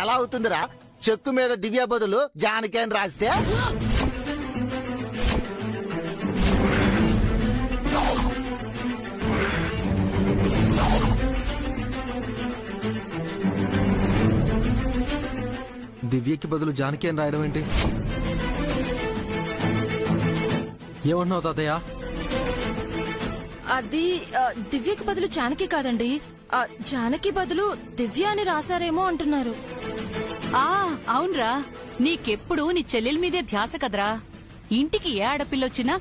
ఎలా అవుతుందిరా? చెక్కు మీద దివ్య బదులు జానకి అని రాస్తే దివ్యకి బదులు జానకి అని రాయడం ఏంటి? ఏమన్నావు తాతయ్య? అది దివ్యకి బదులు జానకి కాదండి, జానకి బదులు దివ్య అని రాశారేమో అంటున్నారు. అవునరా, నీకెప్పుడు నీ చెల్లెల మీదే ధ్యాస కదరా. ఇంటికి ఏ ఆడపిల్లొచ్చినా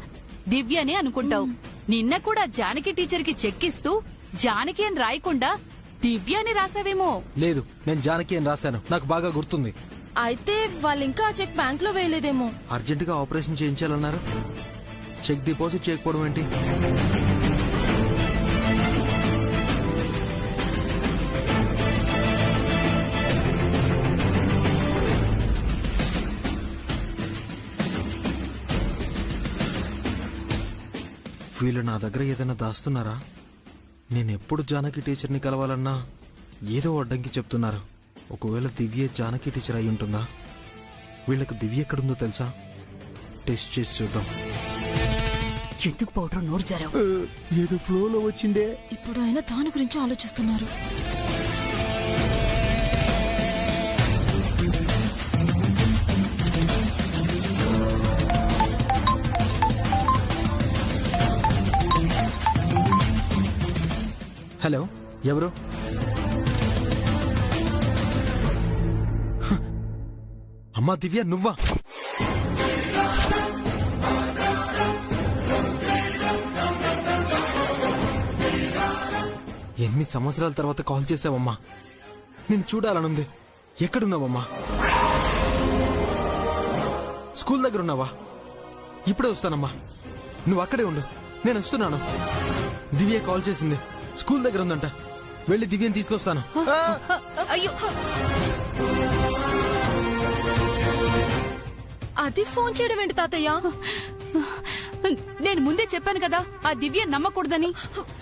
దివ్యనే అనుకుంటావు. నిన్న కూడా జానకి టీచర్ కి చెక్కిస్తూ జానకి అని రాయకుండా దివ్య అని రాసావేమో. లేదు, నేను జానకి అని రాశాను, నాకు బాగా గుర్తుంది. అయితే వాళ్ళింకా ఆ చెక్ బ్యాంక్ లో వేయలేదేమో. అర్జెంటుగా ఆపరేషన్ చేయించాలన్నారు. చెక్ డిపాజిట్ చేయకపోవడం ఏంటి? వీళ్ళు నా దగ్గర ఏదైనా దాస్తున్నారా? నేనెప్పుడు జానకి టీచర్ని కలవాలన్నా ఏదో అడ్డంకి చెప్తున్నారు. ఒకవేళ దివ్య జానకి టీచర్ అయి ఉంటుందా? వీళ్ళకి దివ్య ఎక్కడుందో తెలుసా? టెస్ట్ చేసి చూద్దాం. ఎందుకు పౌడర్ నోరు జారావు? ఏదో ఫ్లోలో వచ్చిందే. ఇప్పుడు ఆయన దాని గురించి ఆలోచిస్తున్నారు. హలో, ఎవరు? అమ్మా దివ్య, నువ్వా? ఎన్ని సంవత్సరాల తర్వాత కాల్ చేసావమ్మా? నేను చూడాలనుంది. ఎక్కడున్నావమ్మా? స్కూల్ దగ్గర ఉన్నావా? ఇప్పుడే వస్తానమ్మా, నువ్వు అక్కడే ఉండు, నేను వస్తున్నాను. దివ్య కాల్ చేసింది, స్కూల్ దగ్గర ఉందంట. వెళ్ళి దివ్యని తీసుకొస్తాను. అయ్యో, అది ఫోన్ చేయడం ఏంటి తాతయ్య? నేను ముందే చెప్పాను కదా ఆ దివ్య నమ్మకూడదని.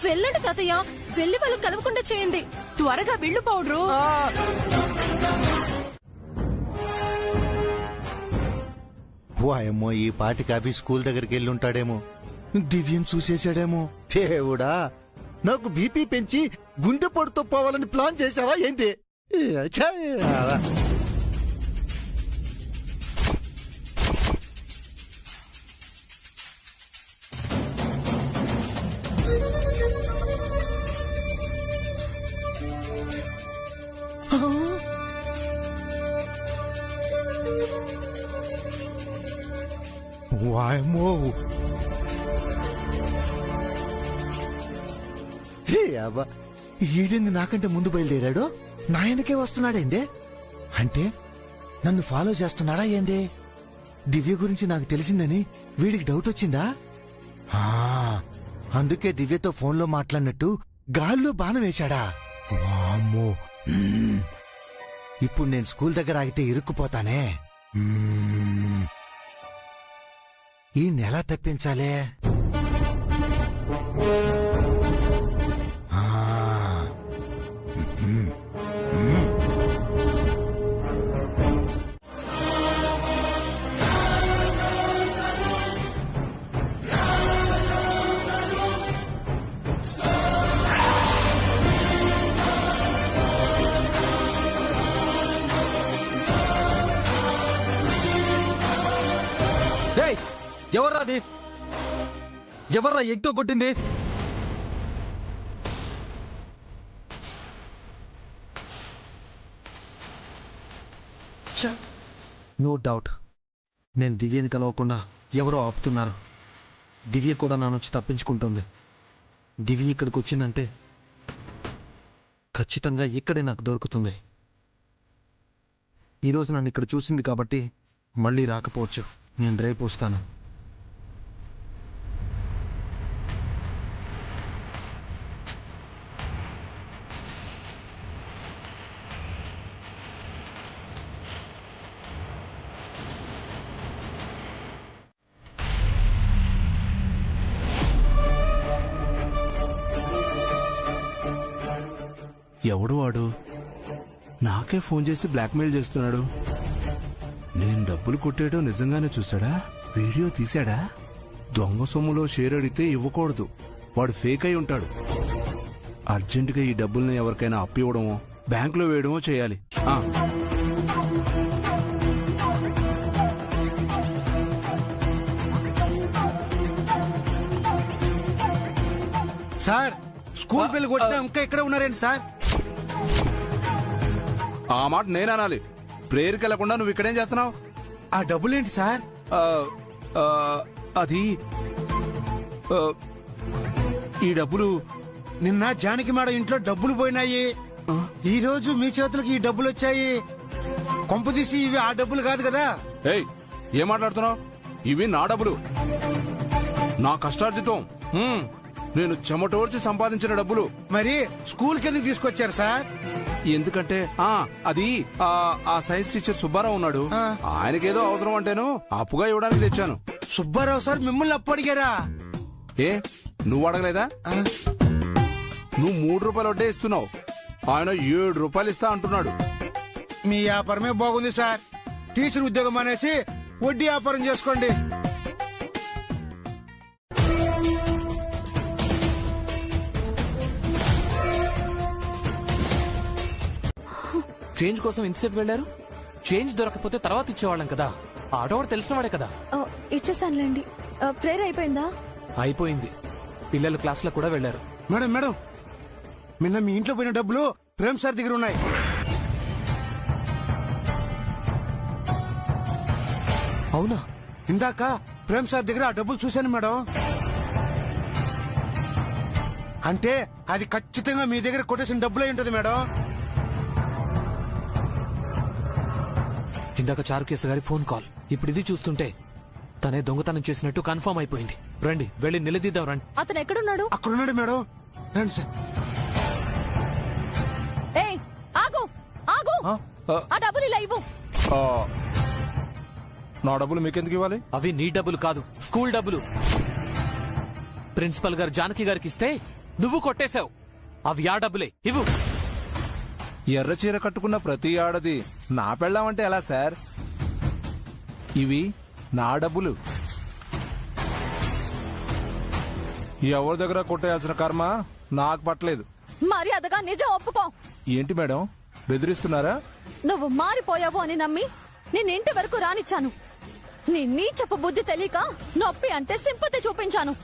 వెళ్ళండి తాతయ్య, వెళ్ళి వాళ్ళు కలవకుండా చేయండి. త్వరగా వెళ్ళు పౌడరు. వాయమ్మో, ఈ పాటికి అభి స్కూల్ దగ్గరికి వెళ్ళి ఉంటాడేమో. దివ్యం చూసేశాడేమో. దేవుడా, నాకు బీపీ పెంచి గుండె పొడితో పోవాలని ప్లాన్ చేశావా ఏంటి? వాయమ్మో, ఈడింది నాకంటే ముందు బయలుదేరాడు. నా వెనకే వస్తున్నాడేందే? అంటే నన్ను ఫాలో చేస్తున్నాడా ఏందే? దివ్య గురించి నాకు తెలిసిందని వీడికి డౌట్ వచ్చిందా? అందుకే దివ్యతో ఫోన్లో మాట్లాడినట్టు గాల్లో బాణం వేశాడా? వామ్మో, ఇప్పుడు నేను స్కూల్ దగ్గర ఆగితే ఇరుక్కుపోతానే. ఈ నెల తప్పించాలే. ఎవర్రా అది? ఎవర్రా ఎగ్తో కొట్టింది? నో డౌట్, నేను దివ్యని కలవకుండా ఎవరో ఆపుతున్నారు. దివ్య కూడా నా నుంచి తప్పించుకుంటుంది. దివ్య ఇక్కడికి వచ్చిందంటే ఖచ్చితంగా ఇక్కడే నాకు దొరుకుతుంది. ఈరోజు నన్ను ఇక్కడ చూసింది కాబట్టి మళ్ళీ రాకపోవచ్చు. నేను రేపు వస్తాను. ఎవడు వాడు? నాకే ఫోన్ చేసి బ్లాక్మెయిల్ చేస్తున్నాడు. నేను డబ్బులు కొట్టేయడం నిజంగానే చూసాడా? వీడియో తీశాడా? దొంగ సొమ్ములో షేర్ అడిగితే ఇవ్వకూడదు, వాడు ఫేక్ అయి ఉంటాడు. అర్జెంటుగా ఈ డబ్బుల్ని ఎవరికైనా అప్పివ్వడమో బ్యాంకులో వేయడమో చేయాలి. సార్, స్కూల్ బిల్ కొట్టినా ఇంకా ఇక్కడే ఉన్నారేంటి సార్? ఆ మాట నేను అనాలి. ప్రేయర్కి వెళ్లకుండా నువ్వు ఇక్కడేం చేస్తున్నావు? ఆ డబ్బులేంటి సార్? అది ఈ డబ్బులు నిన్న జానకి మేడం ఇంట్లో డబ్బులు పోయినాయి, ఈ రోజు మీ చేతులకు ఈ డబ్బులు వచ్చాయి. కొంపదీసి ఇవి ఆ డబ్బులు కాదు కదా? ఏయ్, ఏం మాట్లాడుతున్నావు? ఇవి నా డబ్బులు, నా కష్టార్జితం. నేను చెమటోర్చి సంపాదించిన డబ్బులు. మరి స్కూల్ కి ఎందుకు తీసుకొచ్చారు సార్? ఎందుకంటే అది ఆ సైన్స్ టీచర్ సుబ్బారావు ఉన్నాడు, ఆయనకేదో అవసరం అంటేను అప్పుగా ఇవ్వడానికి తెచ్చాను. సుబ్బారావు సార్ మిమ్మల్ని అప్పు అడిగారా? ఏ, నువ్వు అడగలేదా? నువ్వు 3 రూపాయలు వడ్డే ఇస్తున్నావు, ఆయన 7 రూపాయలు ఇస్తా అంటున్నాడు. మీ వ్యాపారమే బాగుంది సార్. టీచర్ ఉద్యోగం అనేసి వడ్డీ వ్యాపారం చేసుకోండి. చేంజ్ కోసం ఎంతసేపు వెళ్లారు? చేంజ్ దొరకకపోతే తర్వాత ఇచ్చేవాళ్ళం కదా. ఆటోవాడు తెలిసినవాడే కదా. ఇచ్చేసానులేండి. ప్రేయర్ అయిపోయిందా? అయిపోయింది. పిల్లలు క్లాస్ లో కూడా వెళ్లారు. మేడం మేడం, నిన్న మీ ఇంట్లో పోయిన డబ్బులు ప్రేమ్ సార్ దగ్గర ఉన్నాయి. అవునా? ఇందాక ప్రేమ్ సార్ దగ్గర ఆ డబ్బులు చూశాను మేడం. అంటే అది ఖచ్చితంగా మీ దగ్గర కొట్టేసిన డబ్బులై ఉంటుంది మేడం. ఇందాక చారుకేశ గారి ఫోన్ కాల్, ఇప్పుడు ఇది చూస్తుంటే తనే దొంగతనం చేసినట్టు కన్ఫర్మ్ అయిపోయింది. రండి వెళ్ళి నిలదీద్దాం రండి. అతను ఎక్కడున్నాడు? అక్కడున్నాడు మేడం. రండి సార్. ఏయ్, ఆగు ఆగు, ఆ డబ్బులు ఇలా ఇవ్వు. నా డబ్బులు మీకెందుకు ఇవ్వాలి? అవి నీ డబ్బులు కాదు, స్కూల్ డబ్బులు. ప్రిన్సిపల్ గారు జానకి గారికి ఇస్తే నువ్వు కొట్టేశావు. అవి ఆ డబ్బులే, ఇవ్వు. ఎర్ర చీర కట్టుకున్న ప్రతి ఆడది నా పెళ్ళామంటే ఎలా సార్? ఇవి నా డబ్బులు. ఎవరి దగ్గర కొట్టేయాల్సిన కర్మ నాకు పట్టలేదు. మర్యాదగా నిజం ఒప్పుకో. ఏంటి మేడం, బెదిరిస్తున్నారా? నువ్వు మారిపోయావు అని నమ్మి నిన్నింటి వరకు రానిచ్చాను. నీ నీచపు బుద్ధి తెలియక నొప్పి అంటే సింపతి చూపించాను.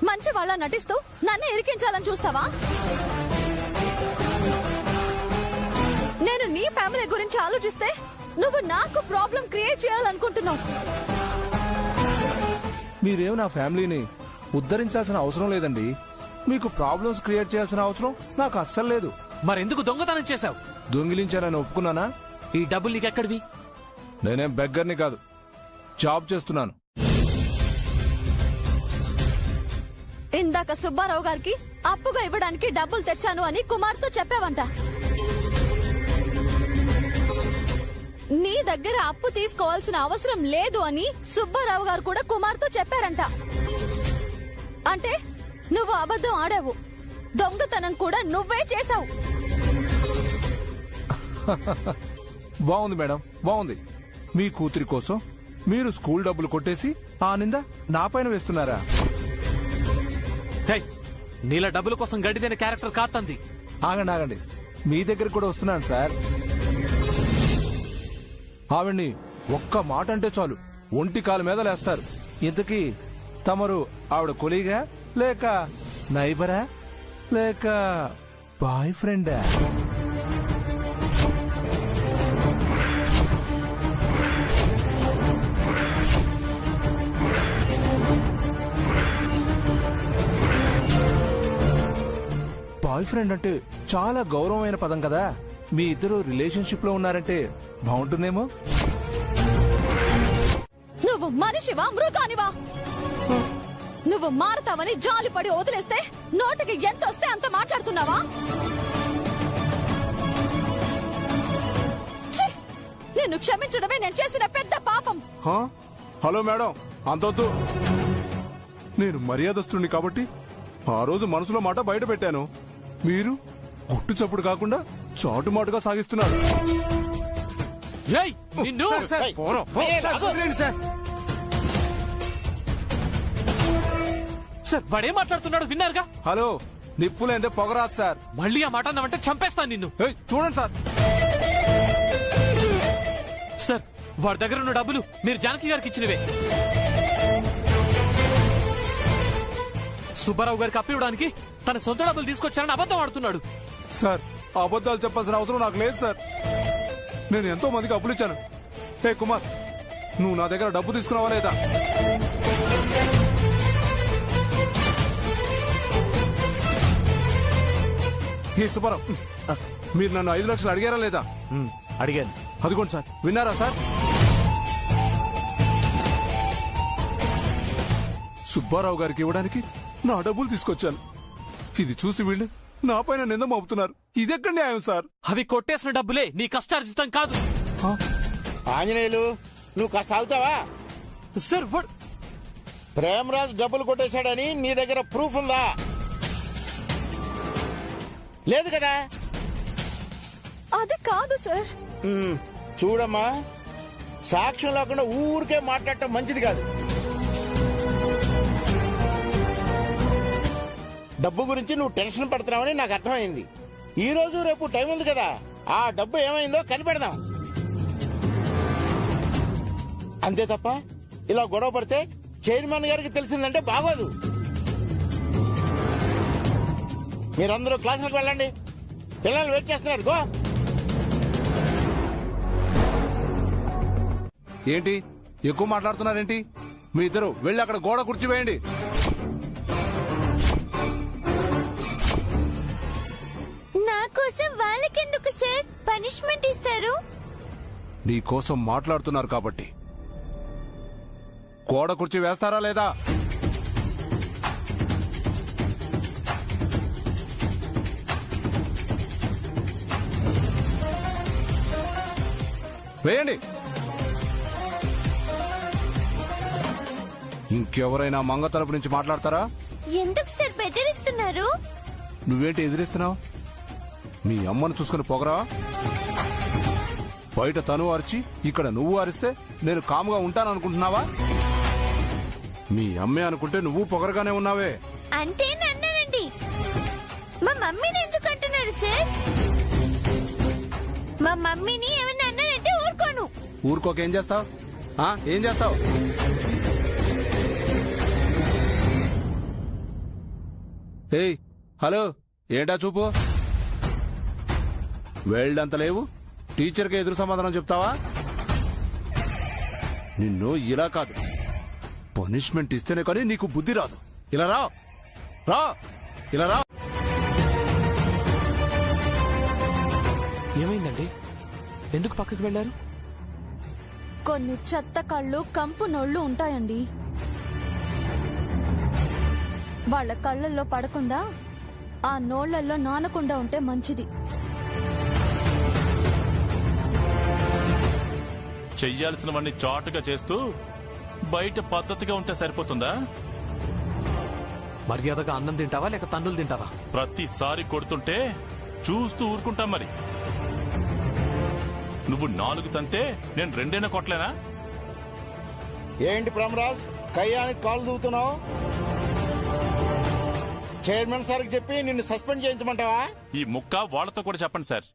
మంచి వాళ్ళ నటిస్తూ నన్ను ఇరికించాలని చూస్తావా? నేను నీ ఫ్యామిలీ గురించి ఆలోచిస్తే నువ్వు నాకు ప్రాబ్లం క్రియేట్ చేయాలనుకుంటున్నావు. మీరేం నా ఫ్యామిలీని ఉద్ధరించాల్సిన అవసరం లేదండి. మీకు ప్రాబ్లమ్స్ క్రియేట్ చేయాల్సిన అవసరం నాకు అస్సలు లేదు. మరెందుకు దొంగతనం చేశావు? దొంగిలించానని ఒప్పుకున్నానా? ఈ డబ్బులు నీకెక్కడివి? నేనేం బెగ్గర్ని కాదు, జాబ్ చేస్తున్నాను. ఇందాక సుబ్బారావు గారికి అప్పుగా ఇవ్వడానికి డబ్బులు తెచ్చాను అని కుమార్తో చెప్పావంట. నీ దగ్గర అప్పు తీసుకోవాల్సిన అవసరం లేదు అని సుబ్బారావు గారు కూడా కుమార్తో చెప్పారంట. అంటే నువ్వు అబద్ధం ఆడావు, దొంగతనం కూడా నువ్వే చేశావు. బాగుంది మేడం, బాగుంది. మీ కూతురి కోసం మీరు స్కూల్ డబ్బులు కొట్టేసి ఆ నింద నా పైన వేస్తున్నారా? హే, నీల డబ్బుల కోసం గడిదైన క్యారెక్టర్ కాతంది. ఆగండి ఆగండి, మీ దగ్గర కూడా వస్తున్నాను సార్. ఆవిడ్ని ఒక్క మాట అంటే చాలు ఒంటి కాలు మీద లేస్తారు. ఇంతకీ తమరు ఆవిడ కొలీగా, లేక నైబరా, లేక బాయ్ ఫ్రెండా? బాయ్ ఫ్రెండ్ అంటే చాలా గౌరవమైన పదం కదా. మీ ఇద్దరు రిలేషన్షిప్ లో ఉన్నారంటే బాగుంటుందేమో. నువ్వు మనిషివా మృగానివా? నువ్వు మారతావని జాలిపడి వదిలేస్తే నోటికి ఎంత వస్తే అంత మాట్లాడుతున్నావా? ఛీ! నిన్ను క్షమించడమే నేను చేసిన పెద్ద పాపం. హలో మేడం, అంతొద్దు. నేను మర్యాదస్తుని కాబట్టి ఆ రోజు మనసులో మాట బయట పెట్టాను. మీరు గుట్టు చప్పుడు కాకుండా చాటుమాటుగా సాగిస్తున్నారు. ఏయ్, నిన్ను సార్ వాడేం మాట్లాడుతున్నాడు విన్నారుగా. హలో, నిప్పులేందే పొగరాదు సార్. మళ్ళీ ఆ మాట అన్నావంటే చంపేస్తాను నిన్ను. ఏయ్, చూడండి సార్. సార్ వాడి దగ్గర ఉన్న డబ్బులు మీరు జానకి గారికి ఇచ్చినవే. సుబ్బారావు గారికి అప్పివ్వడానికి తన సొంత డబ్బులు తీసుకొచ్చారని అబద్ధం ఆడుతున్నాడు. సార్, అబద్ధాలు చెప్పాల్సిన అవసరం నాకు లేదు సార్. నేను ఎంతో మందికి అప్పులు ఇచ్చాను. హే కుమార్, నువ్వు నా దగ్గర డబ్బు తీసుకున్నావా లేదా? హే సుబ్బారావు, మీరు నన్ను 5 లక్షలు అడిగారా లేదా? అడిగాను. అదిగోండి సార్, విన్నారా సార్? సుబ్బారావు గారికి ఇవ్వడానికి నా డబ్బులు తీసుకొచ్చాను. ఇది చూసి వీళ్ళు నా పైన నింద మోపుతున్నారు. ఇదెక్కడ న్యాయం సార్? అవి కొట్టేసిన డబ్బులే నీ కష్టార్జితం కాదు. ఆంజనేయులు, నువ్వు కాస్త ఆగుతావా? సార్ ప్రేమరాజు డబ్బులు కొట్టేశాడని నీ దగ్గర ప్రూఫ్ ఉందా? లేదు కదా? అది కాదు సార్. చూడమ్మా, సాక్ష్యం లేకుండా ఊరికే మాట్లాడటం మంచిది కాదు. డబ్బు గురించి నువ్వు టెన్షన్ పడుతున్నావని నాకు అర్థమైంది. ఈ రోజు రేపు టైం ఉంది కదా, ఆ డబ్బు ఏమైందో కనిపెడదాం. అంతే తప్ప ఇలా గొడవ పడితే చైర్మన్ గారికి తెలిసిందంటే బాగోదు. మీరందరూ క్లాసులకు వెళ్ళండి, పిల్లలు వెయిట్ చేస్తున్నారు. గో. ఏంటి ఎక్కువ మాట్లాడుతున్నారేంటి? మీ ఇద్దరు వెళ్ళి అక్కడ గోడ కూర్చోవేయండి. నా కోసం వాళ్ళకెందుకు సార్ పనిష్మెంట్ ఇస్తారు? నీ కోసం మాట్లాడుతున్నారు కాబట్టి. గోడ కుర్చీ వేస్తారా లేదా? వేయండి. ఇంకెవరైనా మంగ తరపు నుంచి మాట్లాడతారా? ఎందుకు సార్ బెదిరిస్తున్నారు? నువ్వేంటి ఎదిరిస్తున్నావు? మీ అమ్మను చూసుకుని పొగరా? బయట తను అరిచి ఇక్కడ నువ్వు అరిస్తే నేను కాముగా ఉంటాననుకుంటున్నావా? మీ అమ్మే అనుకుంటే నువ్వు పొగరగానే ఉన్నావే. అంటే నన్ననండి. మా మమ్మీని ఎందుకు అంటున్నారు సార్? మా మమ్మీని ఏమన్నా అన్నారంటే ఊరుకోను. ఊరుకోక ఏం చేస్తావు? ఏం చేస్తావు? ఏయ్, హలో, ఏంటా చూపు? వేళ్ళంత లేవు, టీచర్కి ఎదురు సమాధానం చెప్తావా? నిన్ను ఇలా కాదు, పనిష్మెంట్ ఇస్తేనే కానీ నీకు బుద్ధి రాదు. ఇలా రా, రా, ఇలా రా. ఏమైందండి? ఎందుకు పక్కకి వెళ్లారు? కొన్ని చెత్త కళ్ళు, కంపు నోళ్లు ఉంటాయండి. వాళ్ళ కళ్ళల్లో పడకుండా ఆ నోళ్లలో నానకుండా ఉంటే మంచిది. చెయ్యాల్సినవన్నీ చాటుగా చేస్తూ బయట పద్ధతిగా ఉంటే సరిపోతుందా? మర్యాదగా అన్నం తింటావా లేక తన్నులు తింటావా? ప్రతిసారి కొడుతుంటే చూస్తూ ఊరుకుంటాం. మరి నువ్వు 4 తంతే నేను 2 కొట్టలేనా? ఏంటి ప్రేమరాజ్, కయ్యానికి కాలు దూతున్నావు? చైర్మన్ సార్కి చెప్పి నిన్ను సస్పెండ్ చేయించమంటావా? ఈ ముక్క వాళ్ళతో కూడా చెప్పండి సార్.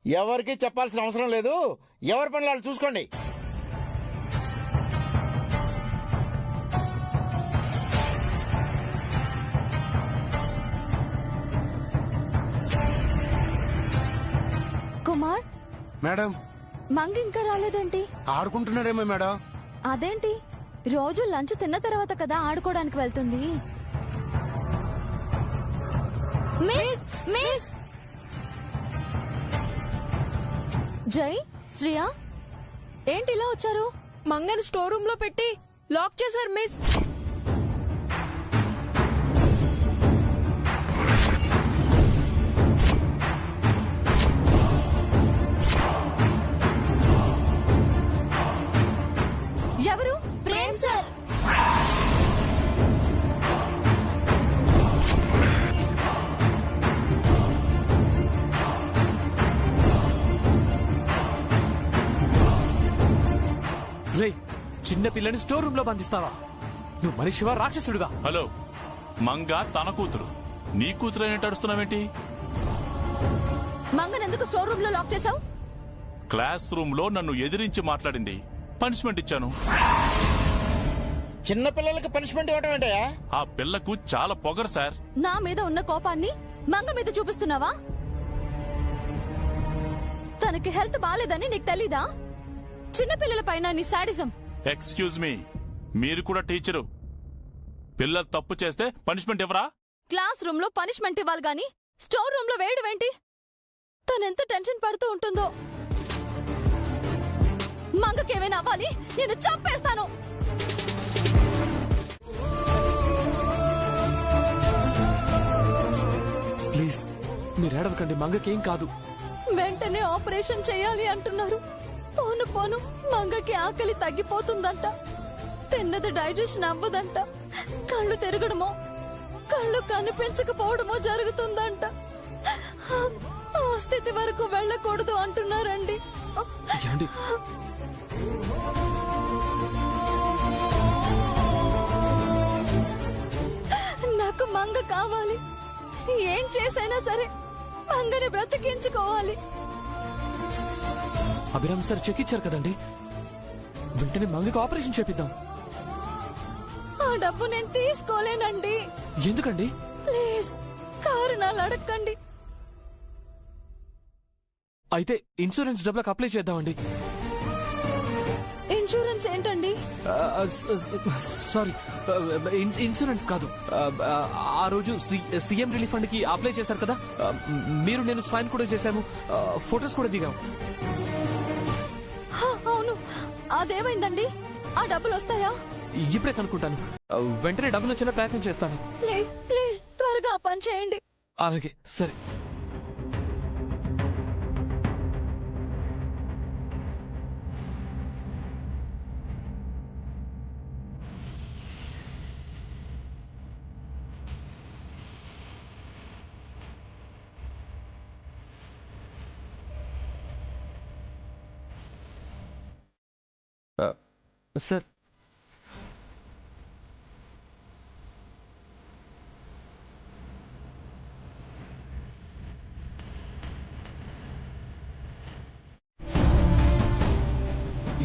ఎవరికి చెప్పాల్సిన అవసరం లేదు, ఎవరి పనులు వాళ్ళు చూసుకోండి. కుమార్, మేడం, మంగ ఇంకా రాలేదేంటి? ఆడుకుంటున్నారేమో మేడం. అదేంటి, రోజు లంచ్ తిన్న తర్వాత కదా ఆడుకోవడానికి వెళ్తుంది. మిస్ మిస్ జై, శ్రియా, ఏంటి ఇలా వచ్చారు? మంగని స్టోర్ రూమ్ లో పెట్టి లాక్ చేశారు మిస్. ఎవరు? ప్రేమ్ సార్. చిన్న పిల్లని స్టోర్ రూమ్ లో బంధిస్తావా? నువ్వు మనిషివా రాక్షసుడుగా? హలో, మంగ తన కూతురు, నీ కూతురు అని అడుస్తున్నావేంటి? మంగనెందుకు స్టోర్ రూమ్ లో లాక్ చేసావు? క్లాస్ రూమ్ లో నన్ను ఎదిరించి మాట్లాడింది, పనిష్మెంట్ ఇచ్చాను. చిన్న పిల్లలకి పనిష్మెంట్ ఇవ్వడం ఏంటయ్యా? ఆ పిల్లకు చాలా పొగరు సార్. నా మీద ఉన్న కోపాన్ని మంగ మీద చూపిస్తున్నావా? తనకి హెల్త్ బాలేదని నీకు తెలీదా? చిన్నపిల్లల పైన నీ సాడిజం. ఎక్స్క్యూజ్ మీ, మీరు కూడా టీచరు. పిల్లలు తప్పు చేస్తే పనిష్మెంట్ ఎవరా? క్లాస్ రూమ్ లో పనిష్మెంట్ ఇవ్వాలి గాని స్టోర్ రూమ్ లో వేయడమేంటి? తనెంత టెన్షన్ పడుతూ ఉంటుందో. మంగకేమైనా అవ్వాలి, నేను చంపేస్తాను. ప్లీజ్ మీరు ఏడవకండి, మంగకేం కాదు. వెంటనే ఆపరేషన్ చేయాలి అంటున్నారు. పోను పోను మంగకి ఆకలి తగ్గిపోతుందంట, తిన్నది డైజెషన్ అవ్వదంట, కళ్ళు తిరగడమో కళ్ళు కనిపించకపోవడమో జరుగుతుందంట. ఆ స్థితి వరకు వెళ్ళకూడదు అంటున్నారండి. ఏమండి? నాకు మంగ కావాలి. ఏం చేసైనా సరే మంగని బ్రతికించుకోవాలి. అభిరామ్ సార్ చెక్ ఇచ్చారు కదండి, వెంటనే మంగకి ఆపరేషన్ చేపిద్దాం. ఆ డబ్బు నేను తీసుకోలేనండి. ఎందుకండి? ప్లీజ్ కారణాలు అడగండి. అయితే ఇన్సూరెన్స్ డబ్బులకు అప్లై చేద్దామండి. ఇన్సూరెన్స్ ఏంటండి? సారీ, ఇన్సూరెన్స్ కాదు. ఆ రోజు సీఎం రిలీఫ్ ఫండ్ కి అప్లై చేశారు కదా, మీరు నేను సైన్ కూడా చేశాము, ఫొటోస్ కూడా దిగాము. అవును, అదేమైందండి? ఆ డబ్బులు వస్తాయా? ఇప్పుడే కనుక్కుంటాను, వెంటనే డబ్బులు వచ్చేలా ప్రయత్నం చేస్తాను. ప్లీజ్ ప్లీజ్ త్వరగా పని చేయండి. అలాగే, సరే. సార్,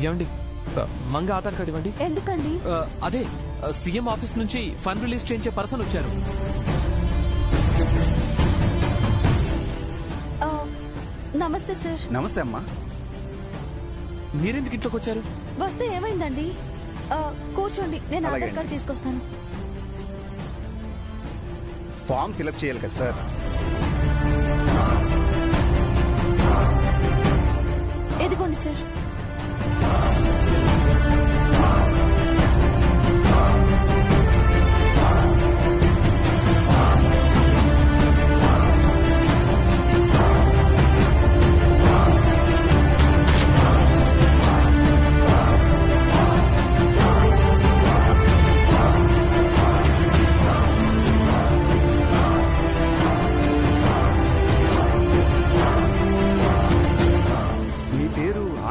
ఏమండి, మంగ ఆధార్ కార్డు ఇవ్వండి. ఎందుకండి? అదే సీఎం ఆఫీస్ నుంచి ఫండ్ రిలీజ్ చేయించే పర్సన్ వచ్చారు. నమస్తే సార్. నమస్తే అమ్మా. మీరెందుకు ఇంట్లోకి వచ్చారు? వస్తే ఏమైందండి? కూర్చోండి, నేను ఆధార్ కార్డు తీసుకొస్తాను. ఫామ్ ఫిలప్ చేయాలి కదా సార్? ఎదిగోండి సార్.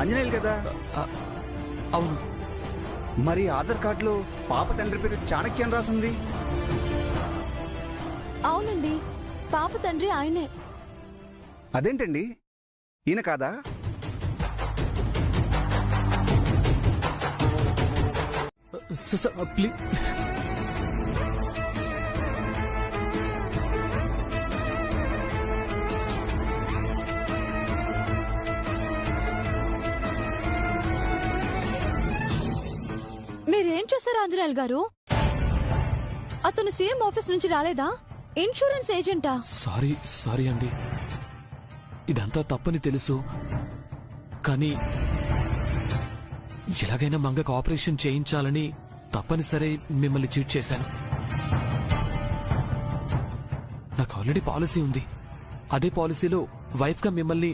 ఆంజనేయులు కదా? అవును. మరి ఆధార్ కార్డులో పాప తండ్రి పేరు చాణక్య అని రాసింది. అవునండి, పాప తండ్రి ఆయనే. అదేంటండి, ఈయన కాదా? ప్లీజ్ మీరేం చేశారు ఆంజనేయులు గారు? అతను సీఎం ఆఫీస్ నుంచి రాలేదా? ఇన్సూరెన్స్ ఏజెంటా? సారీ అండి, ఇదంతా తప్పని తెలుసు, కానీ ఎలాగైనా మంగకు ఆపరేషన్ చేయించాలని తప్పనిసరి మిమ్మల్ని చీట్ చేశాను. నాకు ఆల్రెడీ పాలసీ ఉంది. అదే పాలసీలో వైఫ్ గా మిమ్మల్ని,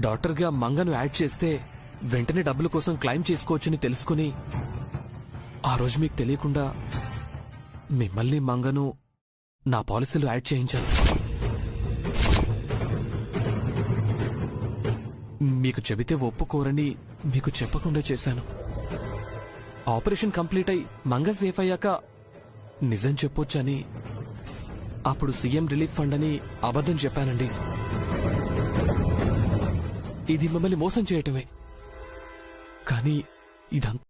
డాక్టర్ గా మంగను యాడ్ చేస్తే వెంటనే డబ్బుల కోసం క్లెయిమ్ చేసుకోవచ్చని తెలుసుకుని ఆ రోజు మీకు తెలియకుండా మిమ్మల్ని మంగను నా పాలసీలో యాడ్ చేయించాను. మీకు చెబితే ఒప్పుకోరని మీకు చెప్పకుండా చేశాను. ఆపరేషన్ కంప్లీట్ అయి మంగ సేఫ్ అయ్యాక నిజం చెప్పొచ్చని అప్పుడు సీఎం రిలీఫ్ ఫండ్ అని అబద్ధం చెప్పానండి. ఇది మిమ్మల్ని మోసం చేయటమే. కానీ ఇదంతా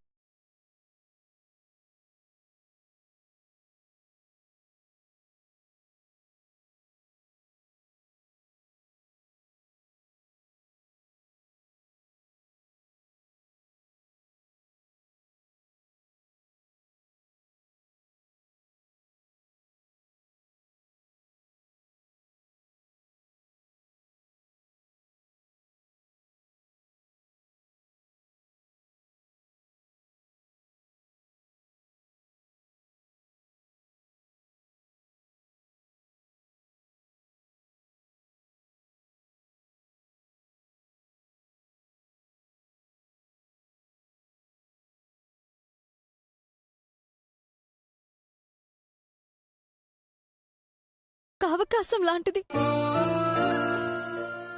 అవకాశం లాంటిది.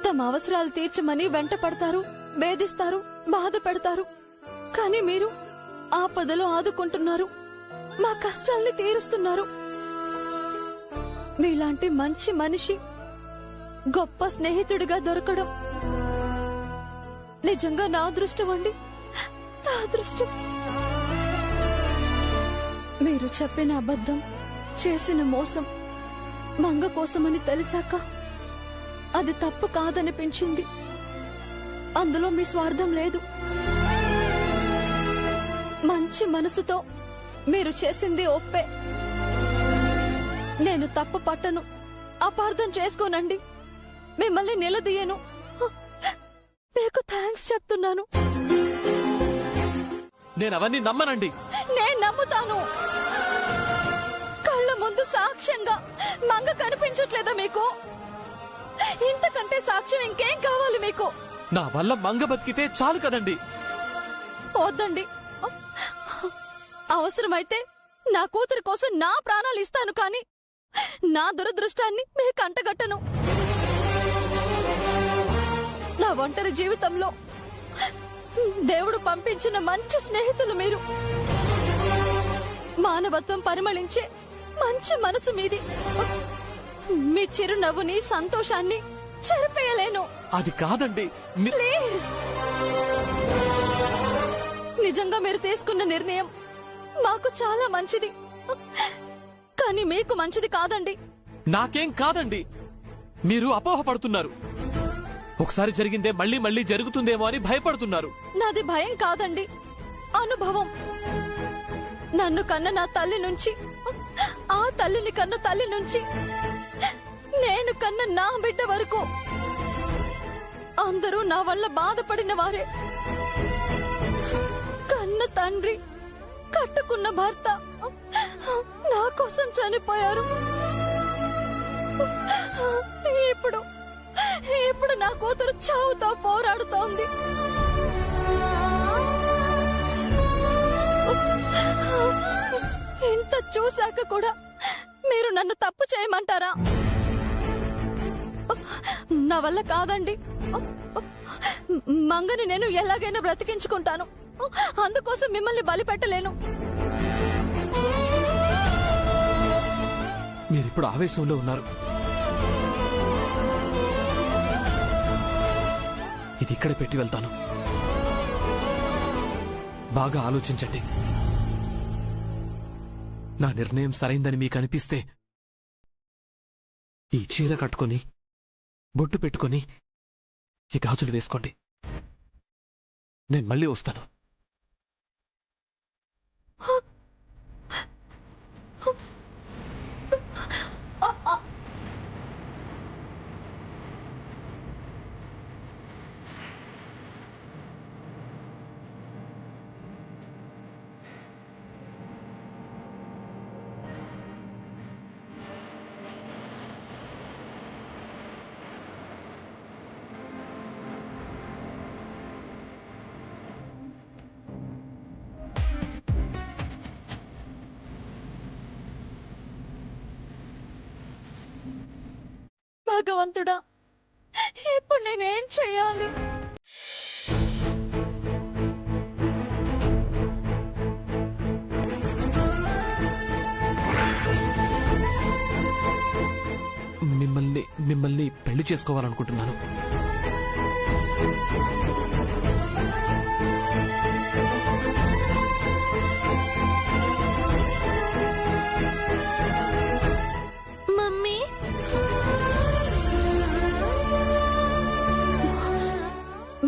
తమ అవసరాలు తీర్చమని వెంట పడతారు, వేధిస్తారు, బాధ పెడతారు. కానీ మీరు ఆపదలో ఆదుకుంటున్నారు, మా కష్టాల్ని తీరుస్తున్నారు. మీలాంటి మంచి మనిషి గొప్ప స్నేహితుడిగా దొరకడం నిజంగా నా అదృష్టం అండి, నా అదృష్టం. మీరు చెప్పిన అబద్ధం, చేసిన మోసం మంగ కోసమని తెలిసాక అది తప్పు కాదనిపించింది. అందులో మీ స్వార్థం లేదు. మంచి మనసుతో మీరు చేసింది ఒప్పే. నేను తప్పు పట్టను, అపార్థం చేసుకోనండి, మిమ్మల్ని నిలదీయను. మీకు థ్యాంక్స్ చెప్తున్నాను. నేను అవన్నీ నమ్మనండి. నేను నమ్ముతాను. కళ్ళ ముందు సాక్ష్యంగా మంగ కనిపించట్లేదా మీకు? ఇంతకంటే సాక్ష్యం ఇంకేం కావాలి మీకు? నా వల్ల మంగ బతికితే చాలు కదండి. వద్దండి, అవసరమైతే నా కూతురి కోసం నా ప్రాణాలు ఇస్తాను, కానీ నా దురదృష్టాన్ని మీకు అంటగట్టను. నా ఒంటరి జీవితంలో దేవుడు పంపించిన మంచి స్నేహితులు మీరు. మానవత్వం పరిమళించే మంచి మనసు మీది. మీ చిరునవ్వుని, సంతోషాన్ని చెరిపేయలేను. అది కాదండి. ప్లీజ్, నిజంగా మీరు తీసుకున్న నిర్ణయం మాకు చాలా మంచిది, కానీ మీకు మంచిది కాదండి. నాకేం కాదండి, మీరు అపోహపడుతున్నారు. ఒకసారి జరిగిందే మళ్ళీ మళ్ళీ జరుగుతుందేమో అని భయపడుతున్నారు. నాది భయం కాదండి, అనుభవం. నన్ను కన్న నా తల్లి నుంచి, ఆ తల్లిని కన్న తల్లి నుంచి, నేను కన్న నా బిడ్డ వరకు అందరూ నా వల్ల బాధపడిన వారే. కన్న తండ్రి, కట్టుకున్న భర్త నా కోసం చనిపోయారు. ఇప్పుడు నా కూతురు చావుతో పోరాడుతోంది. ఇంత చూశాక కూడా మీరు నన్ను తప్పు చేయమంటారా? నా వల్ల కాదండి. మంగని నేను ఎలాగైనా బ్రతికించుకుంటాను, అందుకోసం మిమ్మల్ని బలి పెట్టలేను. మీరిప్పుడు ఆవేశంలో ఉన్నారు. ఇది ఇక్కడ పెట్టి వెళ్తాను. బాగా ఆలోచించండి. నా నిర్ణయం సరైందని మీకు అనిపిస్తే ఈ చీర కట్టుకొని, బొట్టు పెట్టుకొని, ఈ గాజులు వేసుకోండి. నేను మళ్ళీ వస్తాను. భగవంతుడా, ఇప్పుడు నేనేం చెయ్యాలి? మిమ్మల్ని పెళ్లి చేసుకోవాలనుకుంటున్నాను. మమ్మీ,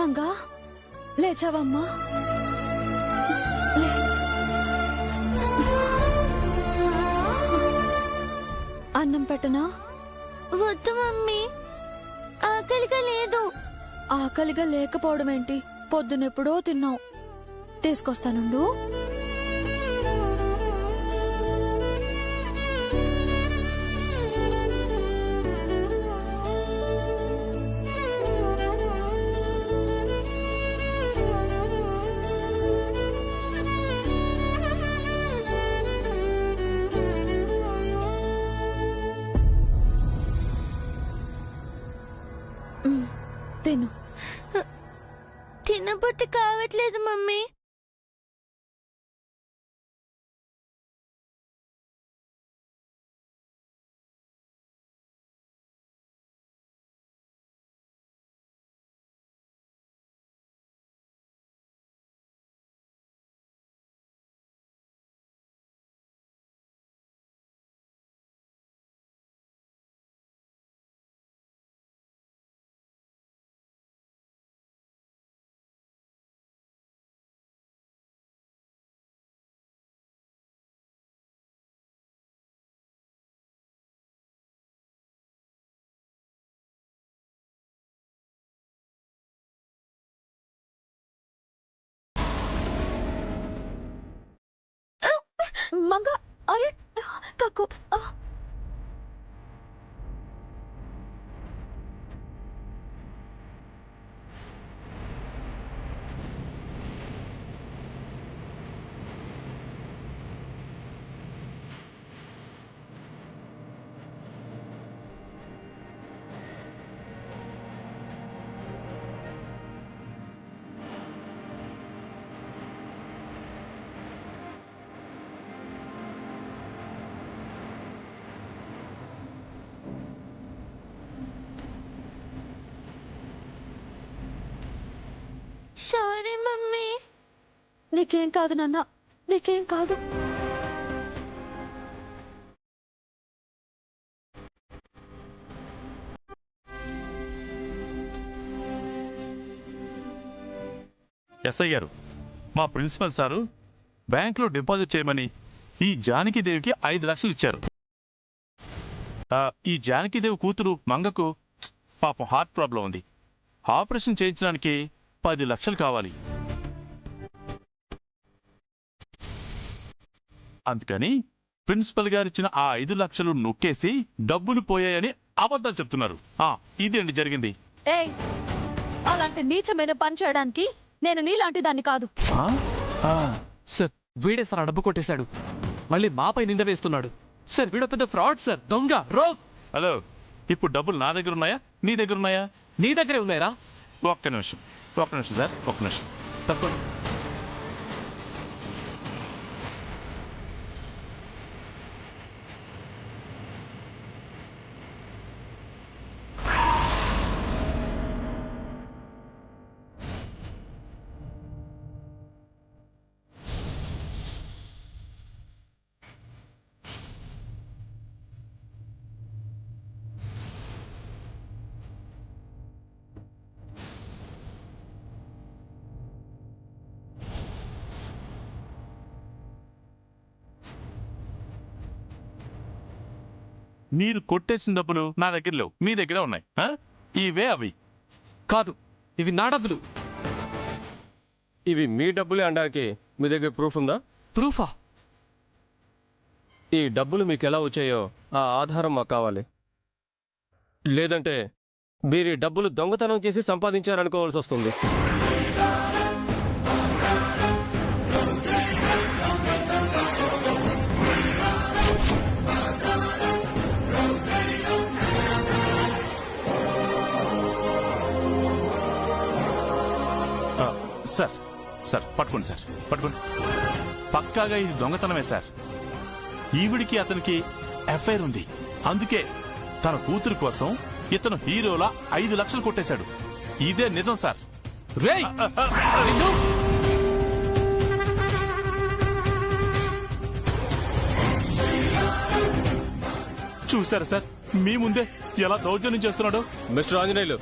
మంగా లేచావమ్మా? అన్నం పెట్టనా? వద్దు మమ్మీ, ఆకలిగా లేదు. ఆకలిగా లేకపోవడం ఏంటి? పొద్దునెప్పుడో తిన్నావు. తీసుకొస్తానుండు. తిను. తినబుద్ధి కావట్లేదు మమ్మీ. మంగా, అరే తక్కువ. Sorry mummy. నీకేం కాదు నాన్న, నీకేం కాదు. ఎస్ఐ గారు, మా ప్రిన్సిపల్ సారు బ్యాంకులో డిపాజిట్ చేయమని ఈ జానకీదేవికి 5 లక్షలు ఇచ్చారు. ఈ జానకీదేవి కూతురు మంగకు పాపం హార్ట్ ప్రాబ్లం ఉంది. ఆపరేషన్ చేయించడానికి 10 లక్షలు కావాలి. అందుకని ప్రిన్సిపల్ గారు ఇచ్చిన ఆ 5 లక్షలు నొక్కేసి డబ్బులు పోయాయని అబద్ధాలు చెప్తున్నారు. ఇది అండి జరిగింది. ఏయ్, అలాంటి నీచమైన పని చేయడానికి నేను నీలాంటి దాన్ని కాదు. సార్, వీడే సార్ డబ్బు కొట్టేశాడు. మళ్ళీ మాపై నింద వేస్తున్నాడు. సార్, వీడో పెద్ద ఫ్రాడ్ సార్, దొంగ, రోగ్. హలో, ఇప్పుడు డబ్బులు నా దగ్గర ఉన్నాయా, నీ దగ్గర ఉన్నాయా? నీ దగ్గరే ఉన్నాయరా? ఒక్క నిమిషం సార్, ఒక్క నిమిషం. తప్పకుండా. మీరు కొట్టేసిన డబ్బులు నా దగ్గర లేవు, మీ దగ్గర ఉన్నాయి. ఇవే అవి కాదు, ఇవి నా డబ్బులు. ఇవి మీ డబ్బులే అనడానికి మీ దగ్గర ప్రూఫ్ ఉందా? ప్రూఫా? ఈ డబ్బులు మీకు ఎలా వచ్చాయో ఆ ఆధారం మాకు కావాలి. లేదంటే మీరు ఈ డబ్బులు దొంగతనం చేసి సంపాదించారనుకోవాల్సి వస్తుంది. సార్ పట్టుకోండి, సార్ పట్టుకోండి. పక్కాగా ఇది దొంగతనమే సార్. ఈవిడికి అతనికి ఎఫ్ఐఆర్ ఉంది. అందుకే తన కూతురు కోసం ఇతను హీరోలా 5 లక్షలు కొట్టేశాడు. ఇదే నిజం సార్. రేయ్ చూసారా సార్, మీ ముందే ఎలా దౌర్జన్యం చేస్తున్నాడో. మిస్టర్ ఆంజనేయులు,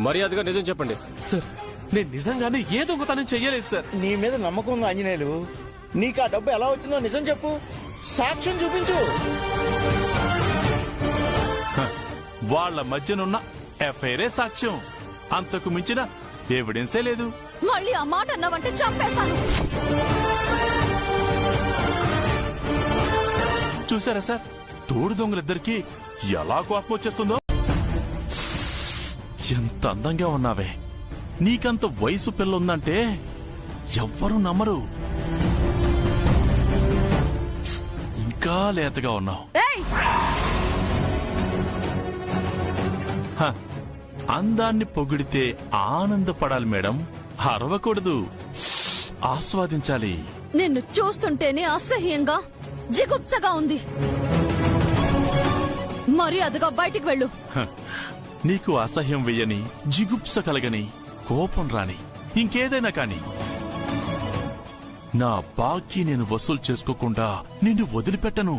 మర్యాదగా నిజం చెప్పండి. సార్, నేను నిజంగానే ఏ దొంగతనం చెయ్యలేదు సార్. నీ మీద నమ్మకం ఉంది ఆంజనేయులు. నీకు ఆ డబ్బు ఎలా వచ్చిందో నిజం చెప్పు, సాక్ష్యం చూపించు. వాళ్ళ మధ్యనున్న ఎఫ్ఐఆరే సాక్ష్యం. అంతకు మించిన ఎవిడెన్సే లేదు. మళ్ళీ ఆ మాట అన్నావంటే చంపేస్తాను. చూసారా సార్, తోడు దొంగలిద్దరికి ఎలా కోపం వచ్చేస్తుందో. ఎంత అందంగా ఉన్నావే, నీకంత వయసు పిల్లుందంటే ఎవ్వరూ నమ్మరు. ఇంకా లేతగా ఉన్నావు. అందాన్ని పొగిడితే ఆనందపడాలి మేడం, అరవకూడదు, ఆస్వాదించాలి. నిన్ను చూస్తుంటేనే అసహ్యంగా జిగుప్సగా ఉంది. మర్యాదగా బయటికి వెళ్ళు. నీకు అసహ్యం వెయ్యని, జిగుప్స కలగని, కోపం రాని, ఇంకేదైనా కాని నా బాకీ నేను వసూలు చేసుకోకుండా నిన్ను వదిలిపెట్టను.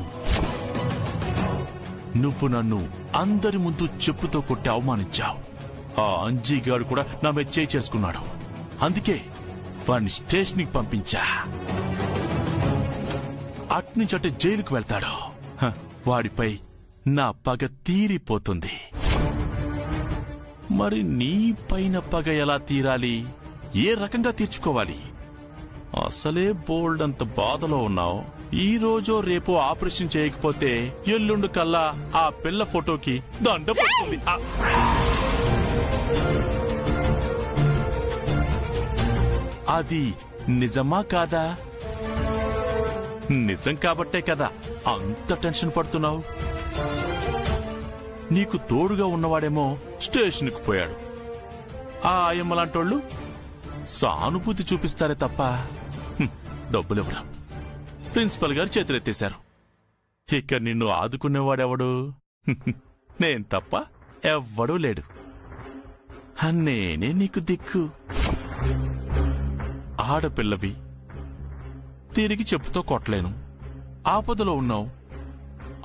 నువ్వు నన్ను అందరి ముందు చెప్పుతో కొట్టి అవమానించావు. ఆ అంజీగాడు కూడా నా మీద చేయి చేసుకున్నాడు. అందుకే వాడిని స్టేషన్కి పంపించా. అట్నుంచటే జైలుకు వెళ్తాడు. వాడిపై నా పగ తీరిపోతుంది. మరి నీ పైన పగ ఎలా తీరాలి, ఏ రకంగా తీర్చుకోవాలి? అసలే బోల్డ్ అంత బాధలో ఉన్నావు. ఈ రోజో రేపో ఆపరేషన్ చేయకపోతే ఎల్లుండు కల్లా ఆ పిల్ల ఫోటోకి దండ పడుతుంది. అది నిజమా కాదా? నిజం కాబట్టే కదా అంత టెన్షన్ పడుతున్నావు. నీకు తోడుగా ఉన్నవాడేమో స్టేషన్కి పోయాడు. ఆ ఆయమ్మలాంటోళ్ళు సానుభూతి చూపిస్తారే తప్ప డబ్బులివ్వరా. ప్రిన్సిపల్ గారు చేతులెత్తేశారు. ఇక నిన్ను ఆదుకునేవాడెవడు? నేను తప్ప ఎవ్వడూ లేడు. నేనే నీకు దిక్కు. ఆడపిల్లవి, తిరిగి చెప్పుతో కొట్టలేను. ఆపదలో ఉన్నావు,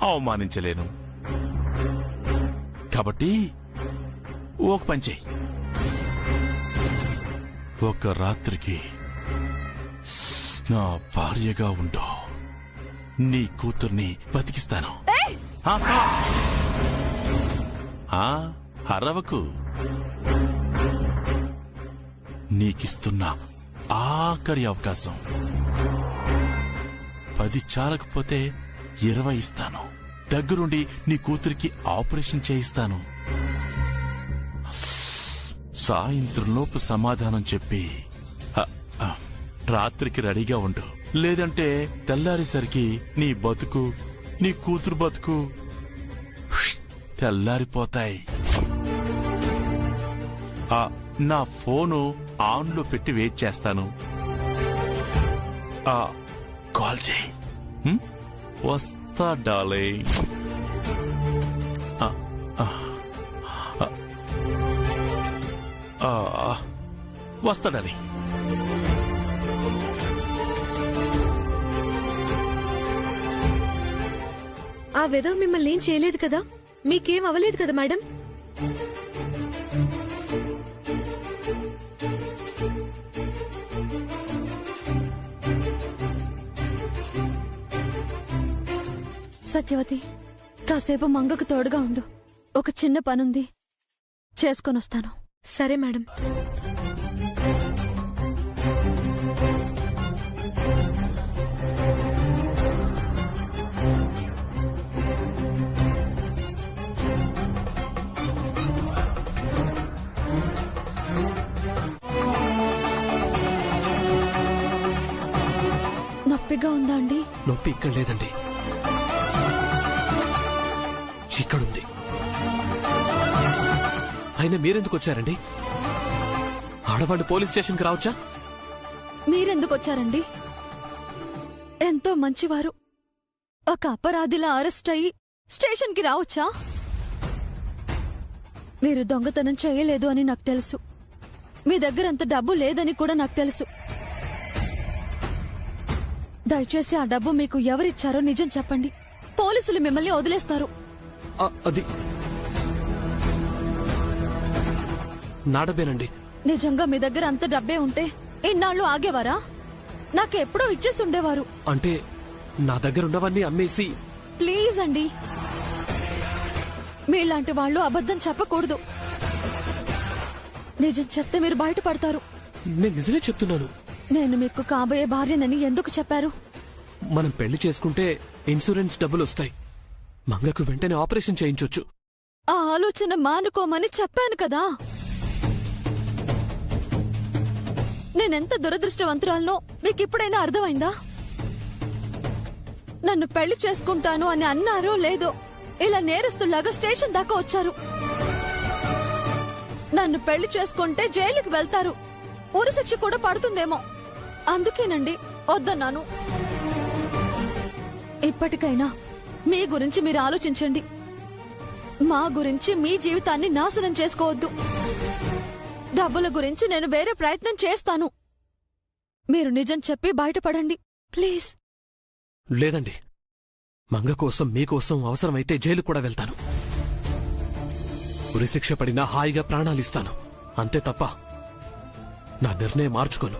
అవమానించలేను. కాబట్టి ఒక పని చెయ్యి. ఒక రాత్రికి నా భార్యగా ఉండు. నీ కూతుర్ని బతికిస్తాను. అరవకు. నీకిస్తున్న ఆఖరి అవకాశం. 10 చాలకపోతే 20 ఇస్తాను. దగ్గరుండి నీ కూతురికి ఆపరేషన్ చేయిస్తాను. సాయంత్రంలోపు సమాధానం చెప్పి రాత్రికి రెడీగా ఉండు. లేదంటే తెల్లారేసరికి నీ బతుకు, నీ కూతురు బతుకు తెల్లారిపోతాయి. నా ఫోను ఆన్లో పెట్టి వెయిట్ చేస్తాను. కాల్ చేయి. వస్తా డార్లింగ్. వస్తా డార్లింగ్. ఆ వెధవ మిమ్మల్ని ఏం చేయలేదు కదా? మీకేం అవ్వలేదు కదా మేడం? సత్యవతి, కాసేపు మంగకు తోడుగా ఉండు. ఒక చిన్న పనుంది, చేసుకొనొస్తాను. సరే మేడం. నొప్పిగా ఉందా అండి? నొప్పి ఇక్కడ లేదండి, ఇక్కడుంది. అయినా మీరెందుకు వచ్చారండి? ఆడవాళ్ళు పోలీస్ స్టేషన్కి రావచ్చా? మీరెందుకు వచ్చారండి? ఎంతో మంచివారు. ఒక అపరాధిలా అరెస్ట్ అయ్యి స్టేషన్కి రావచ్చా? మీరు దొంగతనం చేయలేదు అని నాకు తెలుసు. మీ దగ్గర అంత డబ్బు లేదని కూడా నాకు తెలుసు. దయచేసి ఆ డబ్బు మీకు ఎవరిచ్చారో నిజం చెప్పండి. పోలీసులు మిమ్మల్ని వదిలేస్తారు. అది నా డబ్బేనండి. నిజంగా మీ దగ్గర అంత డబ్బే ఉంటే ఇన్నాళ్ళు ఆగేవారా? నాకెప్పుడో ఇచ్చేసి ఉండేవారు. అంటే నా దగ్గర ఉన్నవన్నీ అమ్మేసి. ప్లీజ్ అండి, మీలాంటి వాళ్ళు అబద్ధం చెప్పకూడదు. నిజం చెప్తే మీరు బయటపడతారు. నేను నిజమే చెప్తున్నాను. నేను మీకు కాబోయే భార్యనని ఎందుకు చెప్పారు? మనం పెళ్లి చేసుకుంటే ఇన్సూరెన్స్ డబ్బులు వస్తాయి. మంగకు వెంటనే ఆపరేషన్ చేయించొచ్చు. ఆ ఆలోచన మానుకోమని చెప్పాను కదా. నేనెంత దురదృష్టవంతురాలనో మీకిప్పుడైనా అర్థమైందా? నన్ను పెళ్లి చేసుకుంటాను అని అన్నారో లేదో ఇలా నేరస్తుల్లాగా స్టేషన్ దాకా వచ్చారు. నన్ను పెళ్లి చేసుకుంటే జైలుకి వెళ్తారు, ఉరిశిక్ష కూడా పడుతుందేమో. అందుకేనండి వద్దన్నాను. ఇప్పటికైనా మీ గురించి మీరు ఆలోచించండి. మా గురించి మీ జీవితాన్ని నాశనం చేసుకోవద్దు. డబ్బుల గురించి నేను వేరే ప్రయత్నం చేస్తాను. మీరు నిజం చెప్పి బయటపడండి ప్లీజ్. లేదండి, మంగ కోసం మీకోసం అవసరమైతే జైలు కూడా వెళ్తాను. ఉరిశిక్ష పడినా హాయిగా ప్రాణాలిస్తాను. అంతే తప్ప నా నిర్ణయం మార్చుకోను.